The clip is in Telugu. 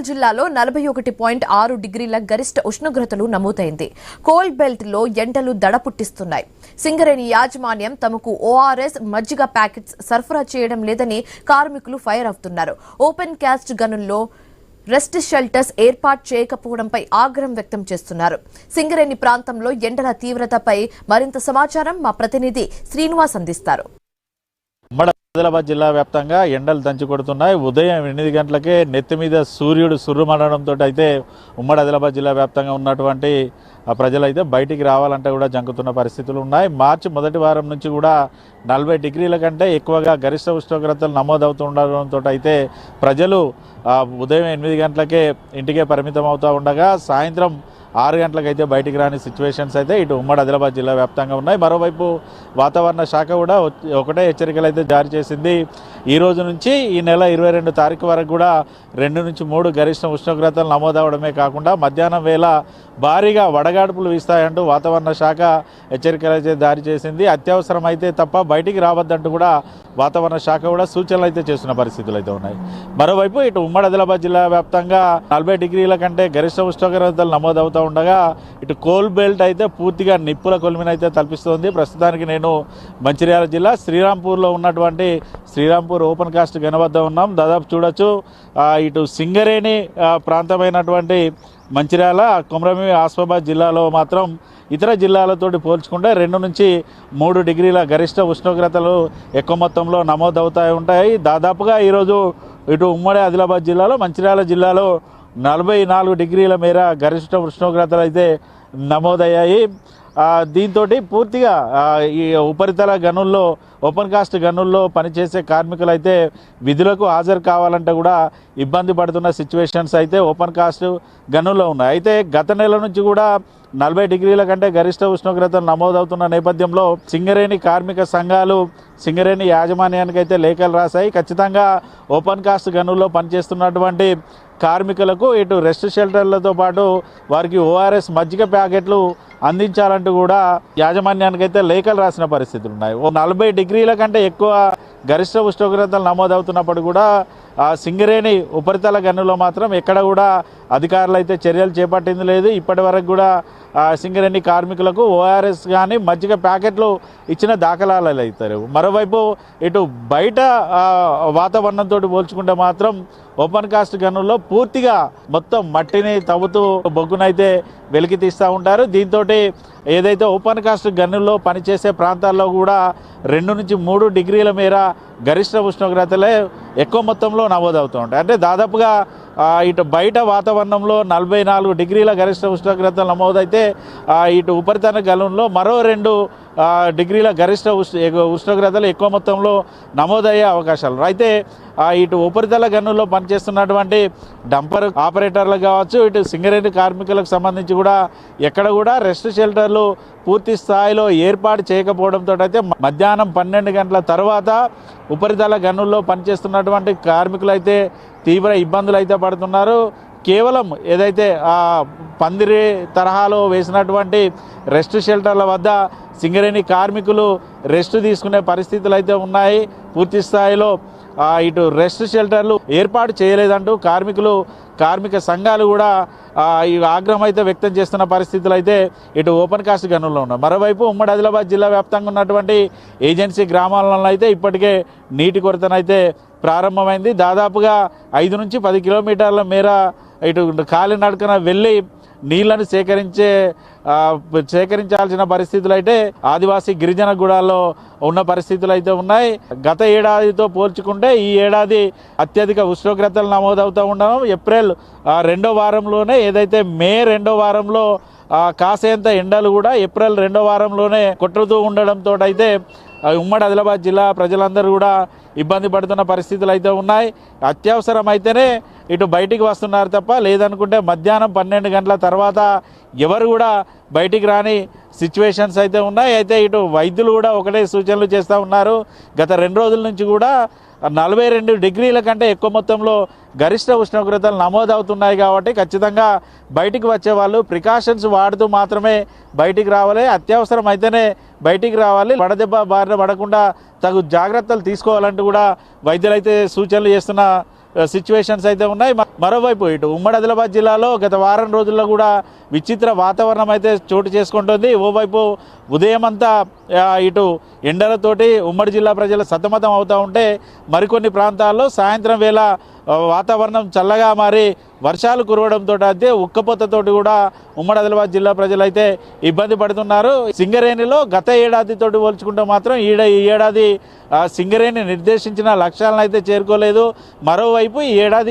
జిల్లాలో 41.6 డిగ్రీల గరిష్ట ఉష్ణోగ్రతలు నమోదైంది. కోల్డ్ బెల్ట్ లో ఎండలు దడ పుట్టిస్తున్నాయి. సింగరేణి యాజమాన్యం తమకు ఓఆర్ఎస్ మజ్జిగ ప్యాకెట్స్ సరఫరా చేయడం లేదని కార్మికులు ఫైర్ అవుతున్నారు. ఓపెన్ కాస్ట్ గనుల్లో రెస్ట్ షెల్టర్స్ ఏర్పాటు చేయకపోవడంపై ఆగ్రహం వ్యక్తం చేస్తున్నారు. సింగరేణి ప్రాంతంలో ఎండల తీవ్రతపై మరింత సమాచారం మా ప్రతినిధి శ్రీనివాస్ అందిస్తారు. ఉమ్మడి ఆదిలాబాద్ జిల్లా వ్యాప్తంగా ఎండలు దంచి కొడుతున్నాయి. ఉదయం 8 గంటలకే నెత్తి మీద సూర్యుడు సుర్రుమనడంతో అయితే ఉమ్మడి ఆదిలాబాద్ జిల్లా వ్యాప్తంగా ఉన్నటువంటి ప్రజలైతే బయటికి రావాలంటే కూడా జంకుతున్న పరిస్థితులు ఉన్నాయి. మార్చి మొదటి వారం నుంచి కూడా 40 డిగ్రీల కంటే ఎక్కువగా గరిష్ట ఉష్ణోగ్రతలు నమోదవుతుండడంతో అయితే ప్రజలు ఉదయం 8 గంటలకే ఇంటికే పరిమితం అవుతూ ఉండగా సాయంత్రం 6 గంటలకైతే బయటికి రాని సిచ్యువేషన్స్ అయితే ఇటు ఉమ్మడి ఆదిలాబాద్ జిల్లా వ్యాప్తంగా ఉన్నాయి. మరోవైపు వాతావరణ శాఖ కూడా ఒకటే హెచ్చరికలు అయితే జారీ చేసింది. ఈ రోజు నుంచి ఈ నెల 22 తారీఖు వరకు కూడా 2 నుంచి 3 గరిష్ట ఉష్ణోగ్రతలు నమోదవడమే కాకుండా మధ్యాహ్నం వేళ భారీగా వడగాడుపులు వీస్తాయంటూ వాతావరణ శాఖ హెచ్చరికలు అయితే జారీ చేసింది. అత్యవసరం అయితే తప్ప బయటికి రావద్దంటూ కూడా వాతావరణ శాఖ కూడా సూచనలు అయితే చేస్తున్న పరిస్థితులు అయితే ఉన్నాయి. మరోవైపు ఇటు ఉమ్మడి ఆదిలాబాద్ జిల్లా వ్యాప్తంగా 40 డిగ్రీల కంటే గరిష్ట ఉష్ణోగ్రతలు నమోదవుతూ ఉండగా ఇటు కోల్ బెల్ట్ అయితే పూర్తిగా నిప్పుల కొలిమినైతే తలపిస్తోంది. ప్రస్తుతానికి నేను మంచిర్యాల జిల్లా శ్రీరాంపూర్లో ఉన్నటువంటి శ్రీరాంపూర్ ఓపెన్ కాస్ట్ గని వద్ద ఉన్నాం. దాదాపు చూడొచ్చు ఇటు సింగరేణి ప్రాంతమైనటువంటి మంచిర్యాల, కొమరంభీం, ఆసిఫాబాద్ జిల్లాలో మాత్రం ఇతర జిల్లాలతోటి పోల్చుకుంటే 2 నుంచి 3 డిగ్రీల గరిష్ట ఉష్ణోగ్రతలు ఎక్కువ మొత్తంలో నమోదవుతూ ఉంటాయి. దాదాపుగా ఈరోజు ఇటు ఉమ్మడి ఆదిలాబాద్ జిల్లాలో, మంచిర్యాల జిల్లాలో 44 డిగ్రీల మేర గరిష్ట ఉష్ణోగ్రతలు అయితే నమోదయ్యాయి. దీంతో పూర్తిగా ఈ ఉపరితల గనుల్లో, ఓపెన్ కాస్ట్ గనుల్లో పనిచేసే కార్మికులు అయితే విధులకు హాజరు కావాలంటే కూడా ఇబ్బంది పడుతున్న సిచ్యువేషన్స్ అయితే ఓపెన్ కాస్ట్ గనుల్లో ఉన్నాయి. అయితే గత నెల నుంచి కూడా 40 డిగ్రీల కంటే గరిష్ట ఉష్ణోగ్రతలు నమోదవుతున్న నేపథ్యంలో సింగరేణి కార్మిక సంఘాలు సింగరేణి యాజమాన్యానికి అయితే లేఖలు రాశాయి. ఖచ్చితంగా ఓపెన్ కాస్ట్ గనుల్లో పనిచేస్తున్నటువంటి కార్మికులకు ఇటు రెస్ట్ షెల్టర్లతో పాటు వారికి ఓఆర్ఎస్ మజ్జిగ ప్యాకెట్లు అందించాలంటూ కూడా యాజమాన్యానికి అయితే లేఖలు రాసిన పరిస్థితులు ఉన్నాయి. 40 డిగ్రీల కంటే ఎక్కువ గరిష్ట ఉష్ణోగ్రతలు నమోదవుతున్నప్పుడు కూడా సింగరేణి ఉపరితల గనుల్లో మాత్రం ఎక్కడ కూడా అధికారులు అయితే చర్యలు చేపట్టింది లేదు. ఇప్పటి వరకు కూడా సింగరేణి కార్మికులకు ఓఆర్ఎస్ కానీ మజ్జిగ ప్యాకెట్లు ఇచ్చిన దాఖలాలు అవుతారు. మరోవైపు ఇటు బయట వాతావరణంతో పోల్చుకుంటే మాత్రం ఓపెన్ కాస్ట్ గనుల్లో పూర్తిగా మొత్తం మట్టిని తవ్వుతూ బొగ్గునైతే వెలికి తీస్తూ ఉంటారు. దీంతో ఏదైతే ఓపెన్ కాస్ట్ గనుల్లో పనిచేసే ప్రాంతాల్లో కూడా 2 నుంచి 3 డిగ్రీల మేర గరిష్ట ఉష్ణోగ్రతలే ఎక్కువ మొత్తంలో నమోదవుతూ ఉంటాయి. అంటే దాదాపుగా ఇటు బయట వాతావరణంలో 44 డిగ్రీల గరిష్ట ఉష్ణోగ్రతలు నమోదైతే ఇటు ఉపరితల గనుల్లో మరో 2 డిగ్రీల గరిష్ట ఉష్ణోగ్రతలు ఎక్కువ మొత్తంలో నమోదయ్యే అవకాశాలు. అయితే ఇటు ఉపరితల గనుల్లో పనిచేస్తున్నటువంటి డంపర్ ఆపరేటర్లకు కావచ్చు, ఇటు సింగరేణి కార్మికులకు సంబంధించి కూడా ఎక్కడ కూడా రెస్ట్ షెల్టర్లు పూర్తి స్థాయిలో ఏర్పాటు చేయకపోవడంతో అయితే మధ్యాహ్నం 12 గంటల తర్వాత ఉపరితల గనుల్లో పనిచేస్తున్నటువంటి కార్మికులు అయితే తీవ్ర ఇబ్బందులు అయితే పడుతున్నారు. కేవలం ఏదైతే పందిరి తరహాలో వేసినటువంటి రెస్ట్ షెల్టర్ల వద్ద సింగరేణి కార్మికులు రెస్ట్ తీసుకునే పరిస్థితులు అయితే ఉన్నాయి. పూర్తి స్థాయిలో ఇటు రెస్ట్ షెల్టర్లు ఏర్పాటు చేయలేదంటూ కార్మిక సంఘాలు కూడా ఈ ఆగ్రహం అయితే వ్యక్తం చేస్తున్న పరిస్థితులు అయితే ఇటు ఓపెన్ కాస్ట్ గనుల్లో ఉన్నాయి. మరోవైపు ఉమ్మడి ఆదిలాబాద్ జిల్లా వ్యాప్తంగా ఉన్నటువంటి ఏజెన్సీ గ్రామాలలో అయితే ఇప్పటికే నీటి కొరతనైతే ప్రారంభమైంది. దాదాపుగా 5 నుంచి 10 కిలోమీటర్ల మేర ఇటు కాలినడకన వెళ్ళి నీళ్లను సేకరించాల్సిన పరిస్థితులు అయితే ఆదివాసీ గిరిజన గూడాల్లో ఉన్న పరిస్థితులు అయితే ఉన్నాయి. గత ఏడాదితో పోల్చుకుంటే ఈ ఏడాది అత్యధిక ఉష్ణోగ్రతలు నమోదవుతూ ఉండడం ఏప్రిల్ 2వ వారంలోనే, ఏదైతే మే 2వ వారంలో కాసేంత ఎండలు కూడా ఏప్రిల్ 2వ వారంలోనే కొట్టుతూ ఉండడంతో అయితే ఉమ్మడి ఆదిలాబాద్ జిల్లా ప్రజలందరూ కూడా ఇబ్బంది పడుతున్న పరిస్థితులు అయితే ఉన్నాయి. అత్యవసరం అయితేనే ఇటు బయటికి వస్తున్నారు తప్ప లేదనుకుంటే మధ్యాహ్నం 12 గంటల తర్వాత ఎవరు కూడా బయటికి రాని సిచ్యువేషన్స్ అయితే ఉన్నాయి. అయితే ఇటు వైద్యులు కూడా ఒకటే సూచనలు చేస్తూ ఉన్నారు. గత 2 రోజుల నుంచి కూడా 42 డిగ్రీల కంటే ఎక్కువ మొత్తంలో గరిష్ట ఉష్ణోగ్రతలు నమోదవుతున్నాయి. కాబట్టి ఖచ్చితంగా బయటికి వచ్చే వాళ్ళు ప్రికాషన్స్ వాడుతూ మాత్రమే బయటికి రావాలి. అత్యవసరం అయితేనే బయటికి రావాలి. వడదెబ్బ బారిన పడకుండా తగు జాగ్రత్తలు తీసుకోవాలంటూ కూడా వైద్యులు అయితే సూచనలు చేస్తున్న సిచ్యువేషన్స్ అయితే ఉన్నాయి. మరోవైపు ఇటు ఉమ్మడి ఆదిలాబాద్ జిల్లాలో గత వారం రోజుల్లో కూడా విచిత్ర వాతావరణం అయితే చోటు చేసుకుంటుంది. ఓవైపు ఉదయం అంతా ఇటు ఎండలతోటి ఉమ్మడి జిల్లా ప్రజలు సతమతం అవుతూ ఉంటే మరికొన్ని ప్రాంతాల్లో సాయంత్రం వేళ వాతావరణం చల్లగా మారి వర్షాలు కురవడంతో అయితే ఉక్కపోతతోటి కూడా ఉమ్మడి ఆదిలాబాద్ జిల్లా ప్రజలైతే ఇబ్బంది పడుతున్నారు. సింగరేణిలో గత ఏడాదితోటి పోల్చుకుంటే మాత్రం ఈ ఏడాది సింగరేణి నిర్దేశించిన లక్ష్యాలను అయితే చేరుకోలేదు. మరోవైపు ఈ ఏడాది